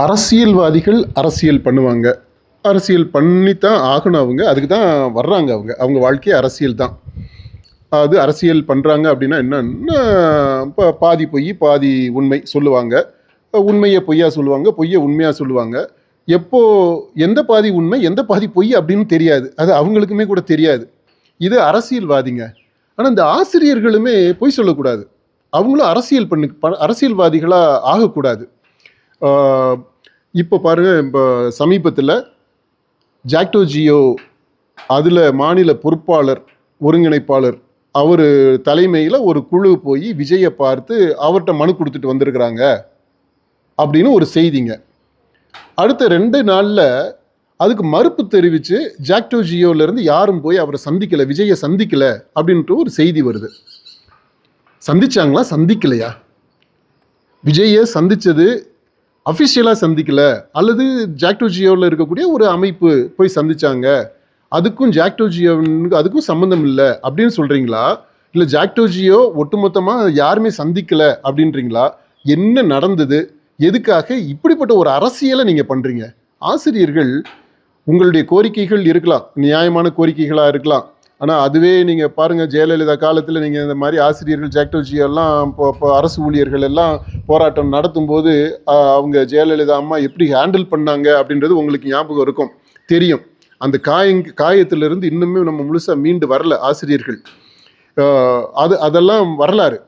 அரசியல்வாதிகள் அரசியல் பண்ணுவாங்க. அரசியல் பண்ணித்தான் ஆகணும் அவங்க. அதுக்கு தான் வர்றாங்க அவங்க. அவங்க வாழ்க்கையே அரசியல் தான். அது அரசியல் பண்ணுறாங்க அப்படின்னா என்னன்னா, இப்போ பாதி பொய், பாதி உண்மை சொல்லுவாங்க. உண்மையை பொய்யா சொல்லுவாங்க, பொய்யை உண்மையாக சொல்லுவாங்க. எப்போ எந்த பாதி உண்மை, எந்த பாதி பொய் அப்படின்னு தெரியாது. அது அவங்களுக்குமே கூட தெரியாது. இது அரசியல்வாதிங்க. ஆனால் இந்த ஆசிரியர்களுமே பொய் சொல்லக்கூடாது. அவங்களும் அரசியல்வாதிகளாக ஆகக்கூடாது. இப்போ பாருங்க, இப்போ சமீபத்தில் ஜாக்டோ ஜியோ அதில் மாநில பொறுப்பாளர் ஒருங்கிணைப்பாளர் அவர் தலைமையில் ஒரு குழு போய் விஜயை பார்த்து அவர்கிட்ட மனு கொடுத்துட்டு வந்திருக்கிறாங்க அப்படின்னு ஒரு செய்திங்க. அடுத்த 2 நாளில் அதுக்கு மறுப்பு தெரிவித்து ஜாக்டோ ஜியோலேருந்து யாரும் போய் அவரை சந்திக்கலை, விஜயை சந்திக்கலை அப்படின்ட்டு ஒரு செய்தி வருது. சந்திச்சாங்களா, சந்திக்கலையா? விஜயை சந்தித்தது அஃபிஷியலாக சந்திக்கல, அல்லது ஜாக்டோ ஜியோவில் இருக்கக்கூடிய ஒரு அமைப்பு போய் சந்திச்சாங்க, அதுக்கும் ஜாக்டோ ஜியோவுக்கு அதுக்கும் சம்மந்தம் இல்லை அப்படின்னு சொல்கிறீங்களா? இல்லை ஜாக்டோ ஜியோ ஒட்டுமொத்தமாக யாருமே சந்திக்கலை அப்படின்றீங்களா? என்ன நடந்தது? எதுக்காக இப்படிப்பட்ட ஒரு அரசியலை நீங்கள் பண்ணுறீங்க? ஆசிரியர்கள், உங்களுடைய கோரிக்கைகள் இருக்கலாம், நியாயமான கோரிக்கைகளாக இருக்கலாம். ஆனால் அதுவே நீங்கள் பாருங்கள், ஜெயலலிதா காலத்தில் நீங்கள் இந்த மாதிரி ஆசிரியர்கள் ஜாக்டோ ஜியோலாம் இப்போ அரசு ஊழியர்கள் எல்லாம் போராட்டம் நடத்தும்போது அவங்க ஜெயலலிதா அம்மா எப்படி ஹேண்டில் பண்ணாங்க அப்படின்றது உங்களுக்கு ஞாபகம் இருக்கும், தெரியும். அந்த காயத்திலிருந்து இன்னுமே நம்ம முழுசாக மீண்டு வரல ஆசிரியர்கள். அதெல்லாம் வரலாறு.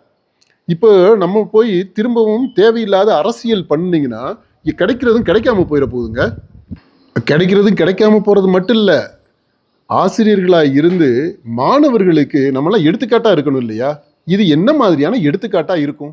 இப்போ நம்ம போய் திரும்பவும் தேவையில்லாத அரசியல் பண்ணிங்கன்னா கிடைக்கிறதும் கிடைக்காம போயிட போகுதுங்க. கிடைக்கிறதும் கிடைக்காம போகிறது மட்டும் இல்லை, ஆசிரியர்களாக இருந்து மாணவர்களுக்கு நம்மளாம் எடுத்துக்காட்டாக இருக்கணும் இல்லையா? இது என்ன மாதிரியான எடுத்துக்காட்டாக இருக்கும்?